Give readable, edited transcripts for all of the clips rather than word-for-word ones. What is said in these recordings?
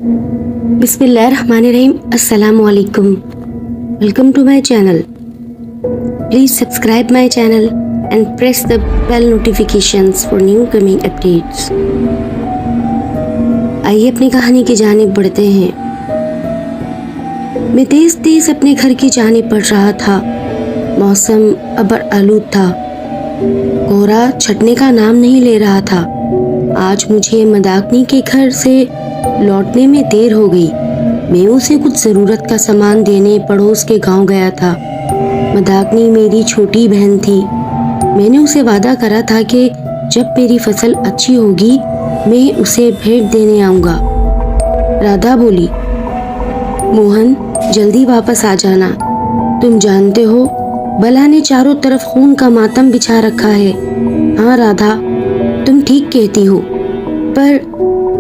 Bismillahirrahmanirrahim. Assalamualaikum. Welcome to my channel. Please subscribe my channel and press the bell notifications for new coming updates. आइए अपनी कहानी की जानिब बढ़ते हैं। मैं तेज तेज अपने घर की जानिब बढ़ रहा था। मौसम अबर आलूद था। कोहरा छटने का नाम नहीं ले रहा था। आज मुझे मदाकनी के घर से लौटने में देर हो गई। मैं उसे कुछ ज़रूरत का सामान देने पड़ोस के गांव गया था। मदाकनी मेरी छोटी बहन थी। मैंने उसे वादा करा था कि जब मेरी फसल अच्छी होगी मैं उसे भेंट देने आऊँगा। राधा बोली, मोहन जल्दी वापस आ जाना। तुम जानते हो बला ने चारों तरफ खून का मातम बिछा रखा है। हाँ राधा, तुम ठीक कहती हो, पर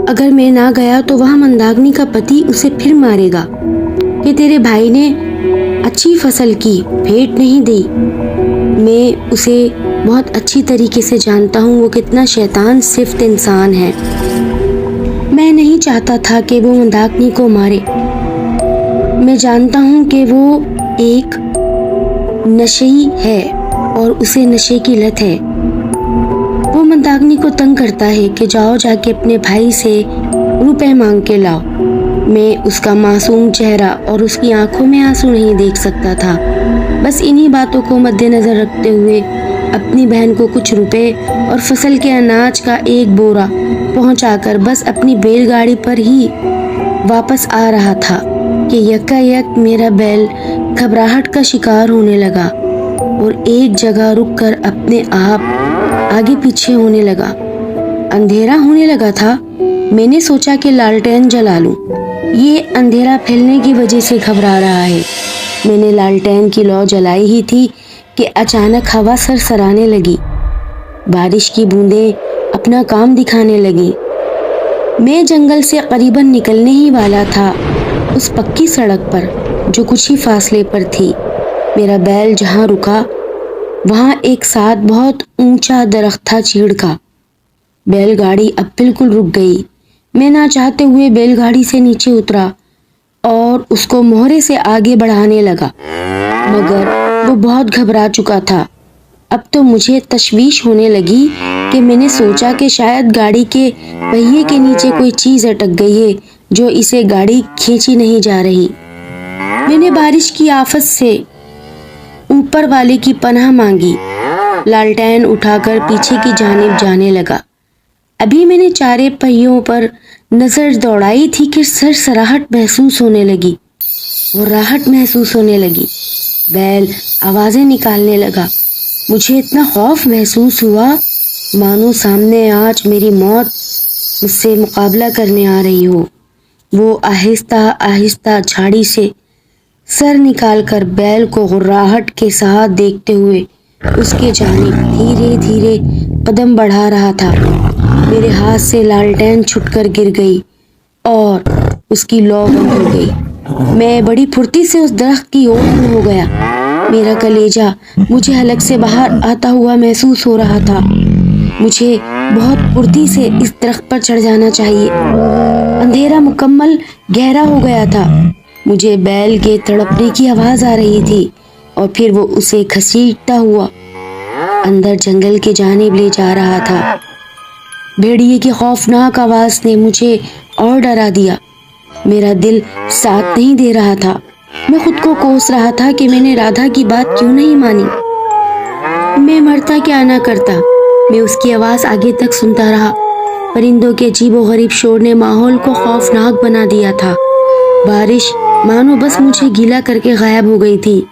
अगर मैं ना गया तो वह मंदाकिनी का पति उसे फिर मारेगा कि तेरे भाई ने अच्छी फसल की भेंट नहीं दी। मैं उसे बहुत अच्छी तरीके से जानता हूँ, वो कितना शैतान सिफ्त इंसान है। मैं नहीं चाहता था कि वो मंदाकिनी को मारे। मैं जानता हूँ कि वो एक नशेई है और उसे नशे की लत है। वो मंदाकिनी को तंग करता है कि जाओ जाके अपने भाई से रुपए मांग के लाओ। मैं उसका मासूम चेहरा और उसकी आंखों में आंसू नहीं देख सकता था। बस इन्हीं बातों को मद्देनजर रखते हुए अपनी बहन को कुछ रुपए और फसल के अनाज का एक बोरा पहुंचाकर बस अपनी बैलगाड़ी पर ही वापस आ रहा था कि यकायक मेरा बैल घबराहट का शिकार होने लगा और एक जगह रुककर अपने आप आगे पीछे होने लगा। अंधेरा होने लगा था। मैंने सोचा कि लालटेन जला लूं। ये अंधेरा फैलने की वजह से घबरा रहा है। मैंने लालटेन की लौ जलाई ही थी कि अचानक हवा सरसराने लगी। बारिश की बूंदें अपना काम दिखाने लगी। मैं जंगल से करीबन निकलने ही वाला था। उस पक्की सड़क पर जो कुछ ही फासले पर थी, मेरा बैल जहाँ रुका वहाँ एक साथ बहुत ऊंचा दरख्त था चीड़ का। बैलगाड़ी अब बिल्कुल रुक गई। मैं ना चाहते हुए बैलगाड़ी से नीचे उतरा और उसको मोहरे से आगे बढ़ाने लगा, मगर वो बहुत घबरा चुका था। अब तो मुझे तशवीश होने लगी कि मैंने सोचा कि शायद गाड़ी के पहिए के नीचे कोई चीज़ अटक गई है जो इसे गाड़ी खींची नहीं जा रही। मैंने बारिश की आफत से ऊपर वाले की पनाह मांगी। लालटेन उठाकर पीछे की जानिब जाने लगा। अभी मैंने चारे पहियों पर नजर दौड़ाई थी कि सरसराहट महसूस होने लगी और राहत महसूस होने लगी। बैल आवाजें निकालने लगा। मुझे इतना खौफ महसूस हुआ मानो सामने आज मेरी मौत मुझसे मुकाबला करने आ रही हो। वो आहिस्ता आहिस्ता झाड़ी से सर निकालकर बैल को गुर्राहट के साथ देखते हुए उसके जानिब धीरे धीरे कदम बढ़ा रहा था। मेरे हाथ से लालटेन छुटकर गिर गई और उसकी लौ बंद हो गई। मैं बड़ी फुर्ती से उस दरख्त की ओर हो गया। मेरा कलेजा मुझे हलक से बाहर आता हुआ महसूस हो रहा था। मुझे बहुत फुर्ती से इस दरख्त पर चढ़ जाना चाहिए। अंधेरा मुकम्मल गहरा हो गया था। मुझे बैल के तड़पने की आवाज आ रही थी और फिर वो उसे घसीटता हुआ अंदर जंगल के जानिब ले जा रहा था। भेड़िए की खौफनाक आवाज ने मुझे और डरा दिया। मेरा दिल साथ नहीं दे रहा था। मैं खुद को कोस रहा था कि मैंने राधा की बात क्यों नहीं मानी। मैं मरता क्या ना करता। मैं उसकी आवाज आगे तक सुनता रहा। परिंदों के अजीबोगरीब शोर ने माहौल को खौफनाक बना दिया था। बारिश मानो बस मुझे गीला करके गायब हो गई थी।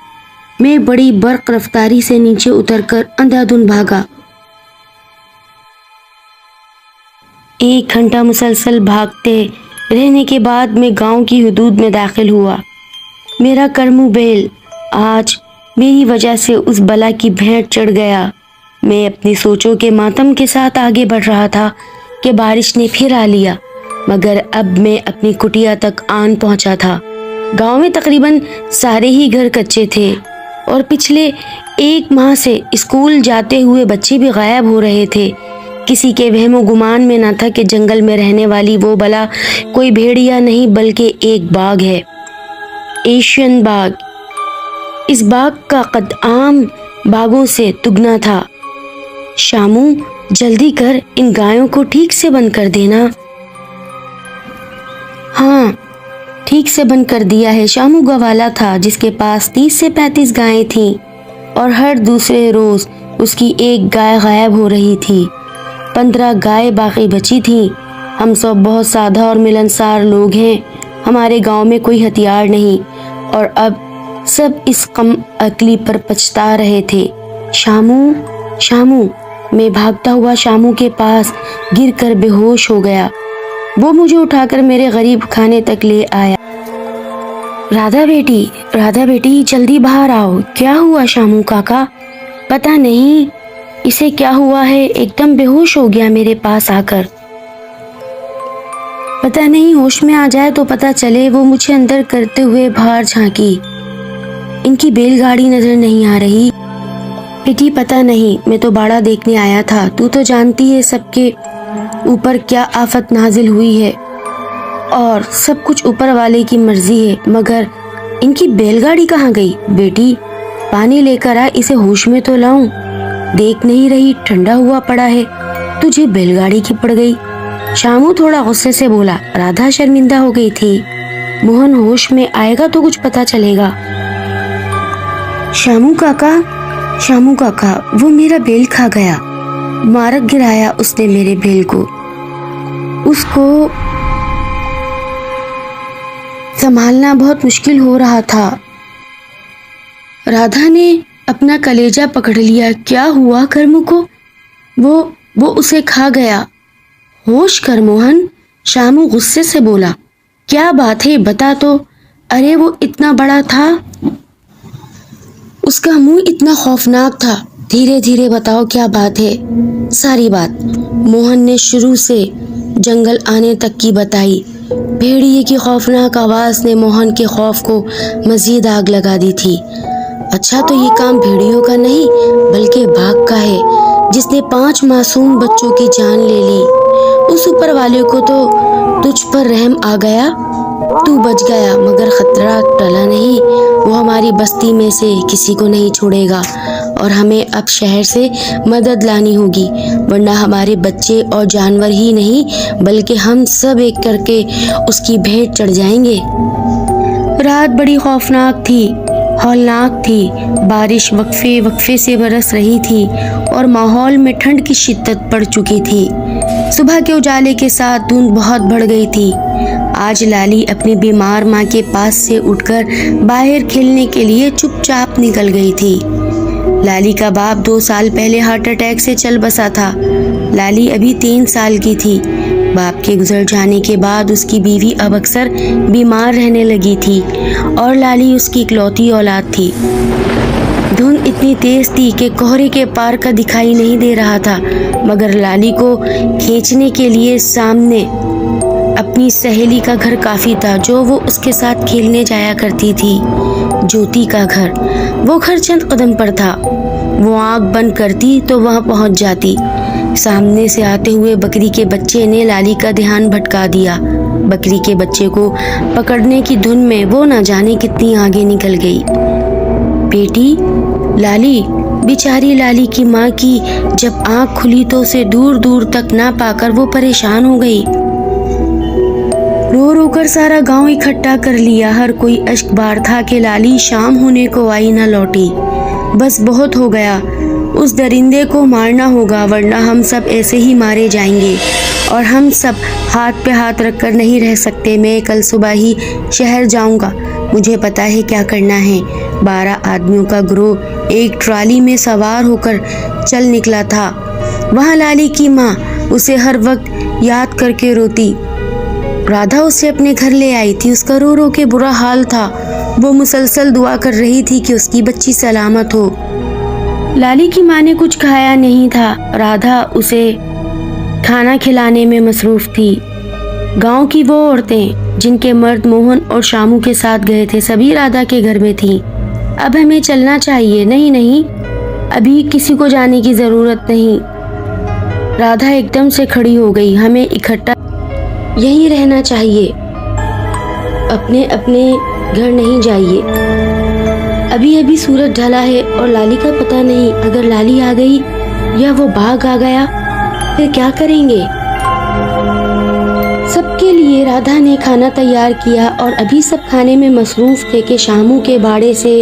मैं बड़ी बर्क रफ्तारी से नीचे उतरकर अंधाधुंध भागा। 1 घंटा मुसलसल भागते रहने के बाद मैं गांव की हुदूद में दाखिल हुआ। मेरा करमू बैल आज मेरी वजह से उस बला की भेंट चढ़ गया। मैं अपनी सोचों के मातम के साथ आगे बढ़ रहा था कि बारिश ने फिर आ लिया, मगर अब मैं अपनी कुटिया तक आन पहुंचा था। गांव में तकरीबन सारे ही घर कच्चे थे और पिछले 1 माह से स्कूल जाते हुए बच्चे भी गायब हो रहे थे किसी के वहमो गुमान में न था कि जंगल में रहने वाली वो बला कोई भेड़िया नहीं बल्कि एक बाघ है, एशियन बाघ। इस बाघ का कद आम बाघों से दुगना था। शामू, जल्दी कर, इन गायों को ठीक से बंद कर देना। हाँ, ठीक से बंद कर दिया है। शामू गवाला था जिसके पास 30 से 35 गायें थीं और हर दूसरे रोज उसकी एक गाय गायब हो रही थी। 15 गायें बाकी बची थीं। हम सब बहुत सादा और मिलनसार लोग हैं। हमारे गांव में कोई हथियार नहीं और अब सब इस कम अक्ली पर पछता रहे थे। शामू, शामू, मैं भागता हुआ शामू के पास गिरकर बेहोश हो गया। वो मुझे उठाकर मेरे गरीब खाने तक ले आया। राधा बेटी, जल्दी बाहर आओ। क्या हुआ शामू काका? पता नहीं इसे क्या हुआ है, एकदम बेहोश हो गया मेरे पास आकर। पता नहीं, होश में आ जाए तो पता चले। वो मुझे अंदर करते हुए बाहर झांकी। इनकी बैलगाड़ी नजर नहीं आ रही। बेटी पता नहीं, मैं तो बाड़ा देखने आया था। तू तो जानती है सबके ऊपर क्या आफत नाजिल हुई है और सब कुछ ऊपर वाले की मर्जी है, मगर इनकी बैलगाड़ी कहाँ गई? बेटी पानी लेकर आ, इसे होश में तो लाऊं। देख नहीं रही ठंडा हुआ पड़ा है, तुझे बैलगाड़ी की पड़ गई। शामू थोड़ा गुस्से से बोला। राधा शर्मिंदा हो गई थी। मोहन होश में आएगा तो कुछ पता चलेगा। शामू काका, वो मेरा बैल खा गया। मारक गिराया उसने मेरे बैल को। उसको संभालना बहुत मुश्किल हो रहा था। राधा ने अपना कलेजा पकड़ लिया। क्या हुआ कर्मू को? वो उसे खा गया। होश कर मोहन, शामू गुस्से से बोला। क्या बात है, बता तो। अरे वो इतना बड़ा था, उसका मुंह इतना खौफनाक था। धीरे धीरे बताओ क्या बात है। सारी बात मोहन ने शुरू से जंगल आने तक की बताई। भेड़िए की खौफनाक आवाज ने मोहन के खौफ को मजीद आग लगा दी थी। अच्छा, तो ये काम भेड़ियों का नहीं बल्कि बाघ का है, जिसने 5 मासूम बच्चों की जान ले ली। उस ऊपर वाले को तो तुझ पर रहम आ गया, तू बच गया, मगर खतरा टला नहीं। वो हमारी बस्ती में से किसी को नहीं छोड़ेगा और हमें अब शहर से मदद लानी होगी, वरना हमारे बच्चे और जानवर ही नहीं बल्कि हम सब एक करके उसकी भेंट चढ़ जाएंगे। रात बड़ी खौफनाक थी, हौलनाक थी। बारिश वक्फे वक्फे से बरस रही थी और माहौल में ठंड की शिद्दत पड़ चुकी थी। सुबह के उजाले के साथ धुंध बहुत बढ़ गई थी। आज लाली अपनी बीमार माँ के पास से उठकर बाहर खेलने के लिए चुपचाप निकल गई थी। लाली का बाप 2 साल पहले हार्ट अटैक से चल बसा था। लाली अभी 3 साल की थी। बाप के गुजर जाने के बाद उसकी बीवी अब अक्सर बीमार रहने लगी थी और लाली उसकी इकलौती औलाद थी। धुंध इतनी तेज थी कि कोहरे के पार का दिखाई नहीं दे रहा था, मगर लाली को खींचने के लिए सामने अपनी सहेली का घर काफी था, जो वो उसके साथ खेलने जाया करती थी। ज्योति का घर, वो घर चंद कदम पर था। वो आंख बंद करती तो वहां पहुंच जाती। सामने से आते हुए बकरी के बच्चे ने लाली का ध्यान भटका दिया। बकरी के बच्चे को पकड़ने की धुन में वो न जाने कितनी आगे निकल गई। बेटी लाली, बेचारी लाली की माँ की जब आंख खुली तो उसे दूर दूर तक ना पाकर वो परेशान हो गई। रो रो कर सारा गांव इकट्ठा कर लिया। हर कोई अश्कबार था कि लाली शाम होने को आई न लौटी। बस बहुत हो गया, उस दरिंदे को मारना होगा, वरना हम सब ऐसे ही मारे जाएंगे और हम सब हाथ पे हाथ रखकर नहीं रह सकते। मैं कल सुबह ही शहर जाऊंगा, मुझे पता है क्या करना है। 12 आदमियों का गिरोह एक ट्राली में सवार होकर चल निकला था। वहाँ लाली की माँ उसे हर वक्त याद करके रोती। राधा उसे अपने घर ले आई थी। उसका रो रो के बुरा हाल था। वो मुसलसल दुआ कर रही थी कि उसकी बच्ची सलामत हो। लाली की माँ ने कुछ खाया नहीं था। राधा उसे खाना खिलाने में मसरूफ थी। गांव की वो औरतें जिनके मर्द मोहन और शामू के साथ गए थे, सभी राधा के घर में थीं। अब हमें चलना चाहिए। नहीं नहीं, अभी किसी को जाने की जरूरत नहीं। राधा एकदम से खड़ी हो गई। हमें इकट्ठा यहीं रहना चाहिए, अपने अपने घर नहीं जाइए। अभी अभी सूरज ढला है और लाली का पता नहीं। अगर लाली आ गई या वो बाघ आ गया फिर क्या करेंगे? सबके लिए राधा ने खाना तैयार किया और अभी सब खाने में मसरूफ थे कि शामू के बाड़े से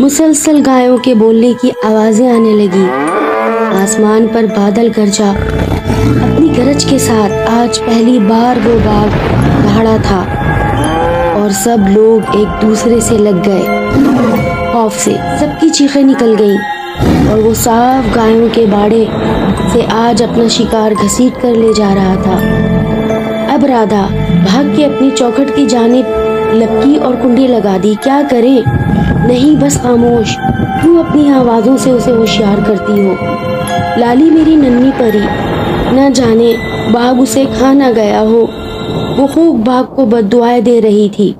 मुसलसल गायों के बोलने की आवाजें आने लगी। आसमान पर बादल गरजा। अपनी गरज के साथ आज पहली बार वो बाघ दहाड़ा था और सब लोग एक दूसरे से लग गए। खौफ से सबकी चीखें निकल गईं और वो साफ गायों के बाड़े से आज अपना शिकार घसीट कर ले जा रहा था। अब राधा भाग के अपनी चौखट की जानिब लपकी और कुंडी लगा दी। क्या करे? नहीं, बस खामोश। क्यों अपनी आवाज़ों से उसे होशियार करती हो? लाली मेरी नन्ही परी, न जाने बाघ उसे खा ना गया हो। वो खूब बाघ को बद्दुआएं दे रही थी।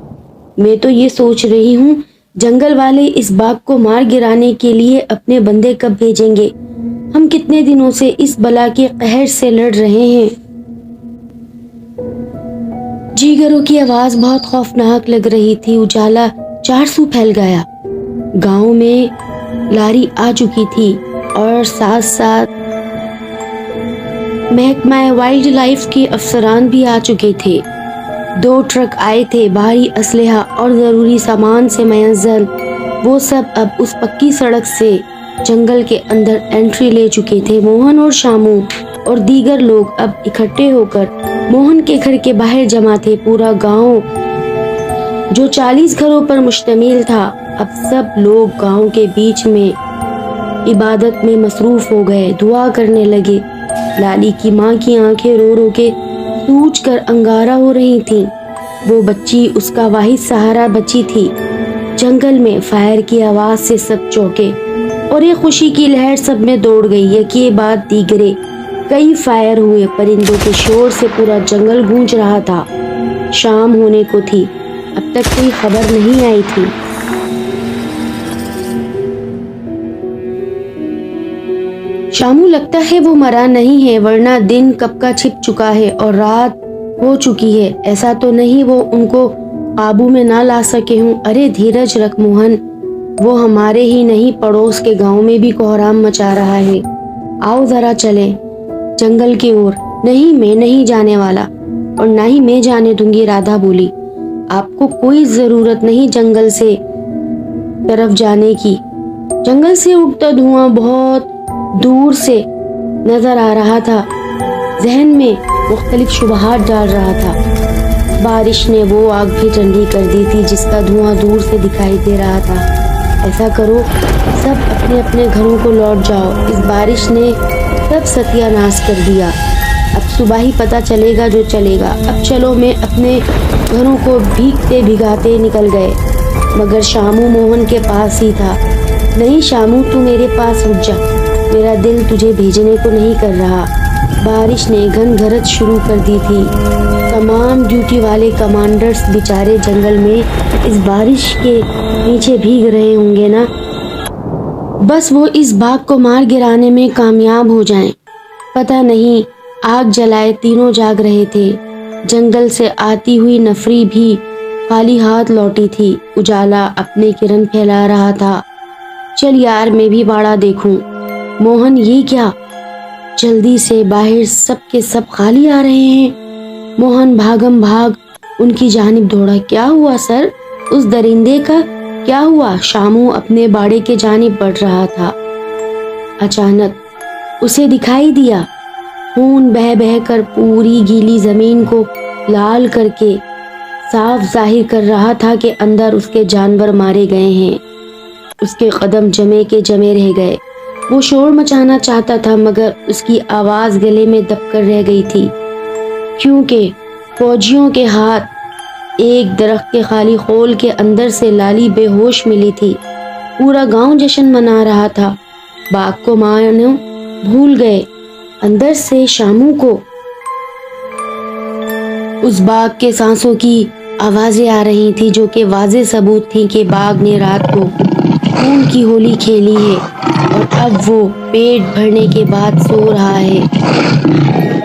मैं तो ये सोच रही हूँ जंगल वाले इस बाघ को मार गिराने के लिए अपने बंदे कब भेजेंगे? हम कितने दिनों से इस बला के कहर से लड़ रहे हैं। जीगरों की आवाज बहुत खौफनाक लग रही थी। उजाला चारसू फैल गया। गांव में लारी आ चुकी थी और साथ साथ महकमा वाइल्ड लाइफ के अफसरान भी आ चुके थे। 2 ट्रक आए थे, भारी असलहा और जरूरी सामान से मयस्सर। वो सब अब उस पक्की सड़क से जंगल के अंदर एंट्री ले चुके थे। मोहन और शामू और दीगर लोग अब इकट्ठे होकर मोहन के घर के बाहर जमा थे। पूरा गांव जो 40 घरों पर मुश्तमिल था, अब सब लोग गांव के बीच में इबादत में मसरूफ हो गए, दुआ करने लगे। लाली की माँ की आंखें रो रो के सूज कर अंगारा हो रही थीं। वो बच्ची उसका वाहिद सहारा बची थी। जंगल में फायर की आवाज से सब चौंके और ये खुशी की लहर सब में दौड़ गई। यकी बाद दीगरे कई फायर हुए। परिंदों के शोर से पूरा जंगल गूंज रहा था। शाम होने को थी, अब तक कोई खबर नहीं आई थी। शामू लगता है वो मरा नहीं है, वरना दिन कब का छिप चुका है और रात हो चुकी है। ऐसा तो नहीं वो उनको काबू में ना ला सके हूँ। अरे धीरज रख मोहन, वो हमारे ही नहीं पड़ोस के गांव में भी कोहराम मचा रहा है। आओ जरा चले जंगल की ओर। नहीं, मैं नहीं जाने वाला और ना ही मैं जाने दूंगी, राधा बोली। आपको कोई जरूरत नहीं जंगल से तरफ जाने की। जंगल से उठता धुआं बहुत दूर से नजर आ रहा था। जहन में मुख्तलिफ शुबहात डाल रहा था। बारिश ने वो आग भी ठंडी कर दी थी जिसका धुआं दूर से दिखाई दे रहा था। ऐसा करो, सब अपने अपने घरों को लौट जाओ। इस बारिश ने सब सत्यानाश कर दिया। अब सुबह ही पता चलेगा जो चलेगा। अब चलो। मैं अपने घरों को भीगते भिगाते निकल गए, मगर शामू मोहन के पास ही था। नहीं शामू, तू मेरे पास रुक जा, मेरा दिल तुझे भेजने को नहीं कर रहा। बारिश ने घन गरज शुरू कर दी थी। तमाम ड्यूटी वाले कमांडर्स बेचारे जंगल में इस बारिश के नीचे भीग रहे होंगे ना। बस वो इस बाघ को मार गिराने में कामयाब हो जाएं। पता नहीं आग जलाए तीनों जाग रहे थे। जंगल से आती हुई नफरी भी खाली हाथ लौटी थी। उजाला अपने किरण फैला रहा था। चल यार, मैं भी बाड़ा देखूं। मोहन, ये क्या? जल्दी से बाहर सब के सब खाली आ रहे हैं। मोहन भागम भाग उनकी जानिब दौड़ा। क्या हुआ सर? उस दरिंदे का क्या हुआ? शामू अपने बाड़े के जानिब बढ़ रहा था। अचानक उसे दिखाई दिया। खून बह बह कर पूरी गीली जमीन को लाल करके साफ जाहिर कर रहा था कि अंदर उसके जानवर मारे गए हैं। उसके कदम जमे के जमे रह गए। वो शोर मचाना चाहता था मगर उसकी आवाज गले में दबकर रह गई थी, क्योंकि फौजियों के हाथ एक दरख्त के खाली खोल के अंदर से लाली बेहोश मिली थी। पूरा गांव जश्न मना रहा था। बाघ को मानो भूल गए। अंदर से शामू को उस बाघ के सांसों की आवाजें आ रही थी, जो कि वाज़े सबूत थी कि बाघ ने रात को खून की होली खेली है और اب وہ پیٹ بھرنے کے بعد سو رہا ہے۔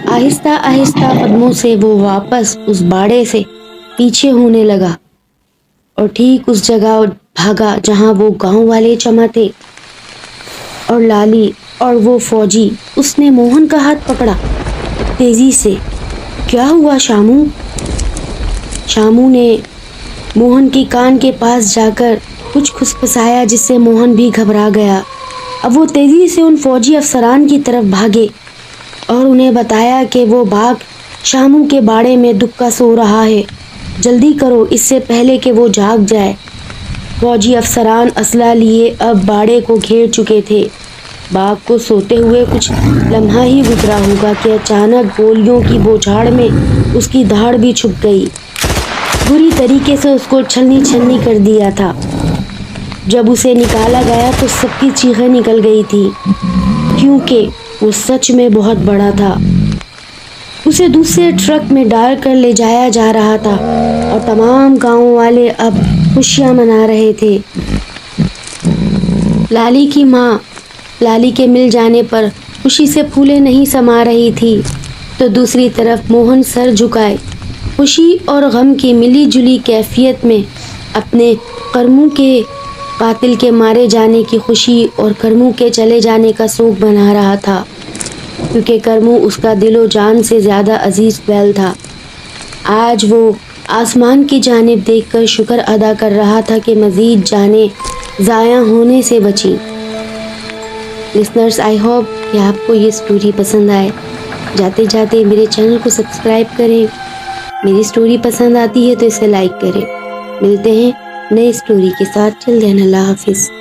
آہستہ آہستہ قدموں سے وہ واپس اس باڑے سے پیچھے ہونے لگا اور ٹھیک اس جگہ بھاگا جہاں وہ گاؤں والے چما تھے اور لالی اور وہ فوجی۔ اس نے موہن کا ہاتھ پکڑا تیزی سے۔ کیا ہوا شامو؟ شامو نے موہن کی کان کے پاس جا کر کچھ کھسپسایا جس سے موہن بھی گھبرا گیا۔ اب وہ تیزی سے ان فوجی افسران کی طرف بھاگے اور انہیں بتایا کہ وہ باغ شامو کے باڑے میں دبکا سو رہا ہے، جلدی کرو اس سے پہلے کہ وہ جاگ جائے۔ فوجی افسران اسلحہ لیے اب باڑے کو گھیر چکے تھے۔ باغ کو سوتے ہوئے کچھ لمحہ ہی گزرا ہوگا کہ اچانک گولیوں کی بوچھاڑ میں اس کی دھاڑ بھی چھپ گئی۔ بری طریقے سے اس کو چھلنی چھلنی کر دیا تھا۔ جب اسے نکالا گیا تو سب کی چیخیں نکل گئی تھی کیونکہ وہ سچ میں بہت بڑا تھا۔ اسے دوسرے ٹرک میں ڈال کر لے جایا جا رہا تھا اور تمام گاؤں والے اب خوشیاں منا رہے تھے۔ لالی کی ماں لالی کے مل جانے پر خوشی سے پھولے نہیں سما رہی تھی تو دوسری طرف موہن سر جھکائے خوشی اور غم کی ملی جلی کیفیت میں اپنے کرمو کے قاتل کے مارے جانے کی خوشی اور کرمو کے چلے جانے کا سوگ بنا رہا تھا، کیونکہ کرمو اس کا دل و جان سے زیادہ عزیز بیل تھا۔ آج وہ آسمان کی جانب دیکھ کر شکر ادا کر رہا تھا کہ مزید جانیں ضائع ہونے سے بچیں۔ لسنرز، آئی ہوپ کہ آپ کو یہ سٹوری پسند آئے۔ جاتے جاتے میرے چینل کو سبسکرائب کریں۔ میری سٹوری پسند آتی ہے تو اسے لائک کریں۔ ملتے ہیں نئی سٹوری کے ساتھ۔ چل دین، اللہ حافظ۔